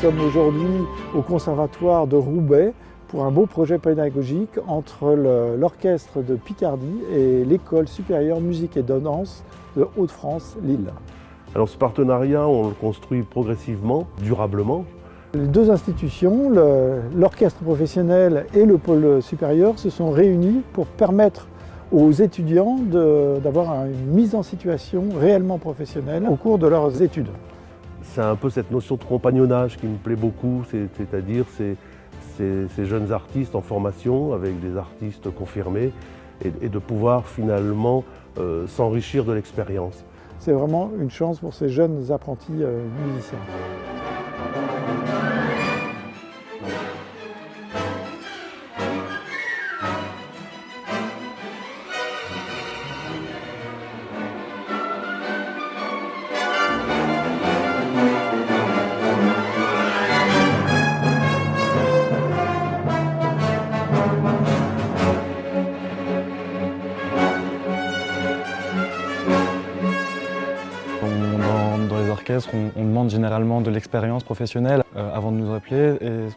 sommes aujourd'hui au Conservatoire de Roubaix pour un beau projet pédagogique entre l'Orchestre de Picardie et l'École supérieure musique et danse de Hauts-de-France, Lille. Alors ce partenariat, on le construit progressivement, durablement. Les deux institutions, l'orchestre professionnel et le pôle supérieur, se sont réunis pour permettre aux étudiants d'avoir une mise en situation réellement professionnelle au cours de leurs études. C'est un peu cette notion de compagnonnage qui me plaît beaucoup, c'est-à-dire ces jeunes artistes en formation avec des artistes confirmés et de pouvoir finalement s'enrichir de l'expérience. C'est vraiment une chance pour ces jeunes apprentis musiciens. Dans les orchestres, on demande généralement de l'expérience professionnelle avant de nous appeler. Et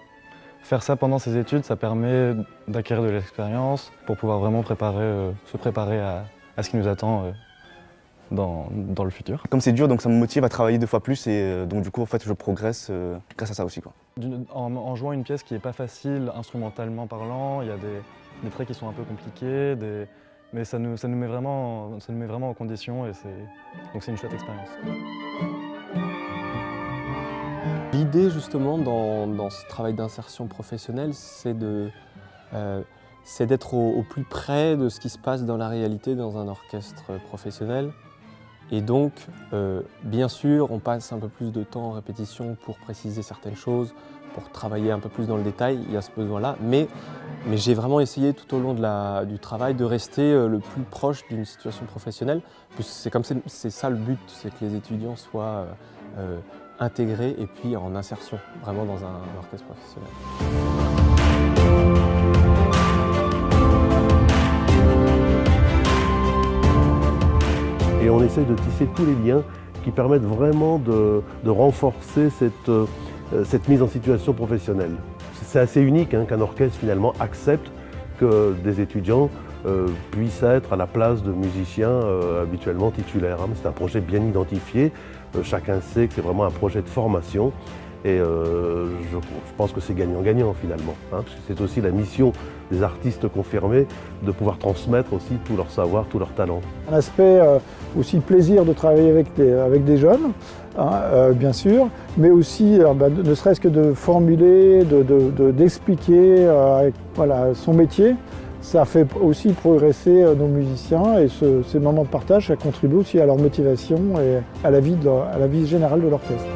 faire ça pendant ses études, ça permet d'acquérir de l'expérience pour pouvoir vraiment se préparer à ce qui nous attend dans le futur. Comme c'est dur, donc ça me motive à travailler 2 fois plus et donc du coup en fait je progresse grâce à ça aussi, quoi. En jouant une pièce qui n'est pas facile instrumentalement parlant, il y a des traits qui sont un peu compliqués, mais ça nous met vraiment en condition et donc c'est une chouette expérience. L'idée justement dans ce travail d'insertion professionnelle, c'est d'être au plus près de ce qui se passe dans la réalité dans un orchestre professionnel. Et donc, bien sûr, on passe un peu plus de temps en répétition pour préciser certaines choses, pour travailler un peu plus dans le détail, il y a ce besoin-là. Mais j'ai vraiment essayé tout au long du travail de rester le plus proche d'une situation professionnelle. C'est ça le but, c'est que les étudiants soient intégrés et puis en insertion, vraiment dans un orchestre professionnel. Et on essaye de tisser tous les liens qui permettent vraiment de renforcer cette mise en situation professionnelle. C'est assez unique qu'un orchestre finalement accepte que des étudiants puissent être à la place de musiciens habituellement titulaires. C'est un projet bien identifié, chacun sait que c'est vraiment un projet de formation et je pense que c'est gagnant-gagnant finalement. Parce que c'est aussi la mission des artistes confirmés de pouvoir transmettre aussi tout leur savoir, tout leur talent. Un aspect aussi plaisir de travailler avec des jeunes, bien sûr, mais aussi ne serait-ce que de formuler, d'expliquer son métier. Ça fait aussi progresser nos musiciens et ces moments de partage, ça contribue aussi à leur motivation et à la vie générale de l'orchestre.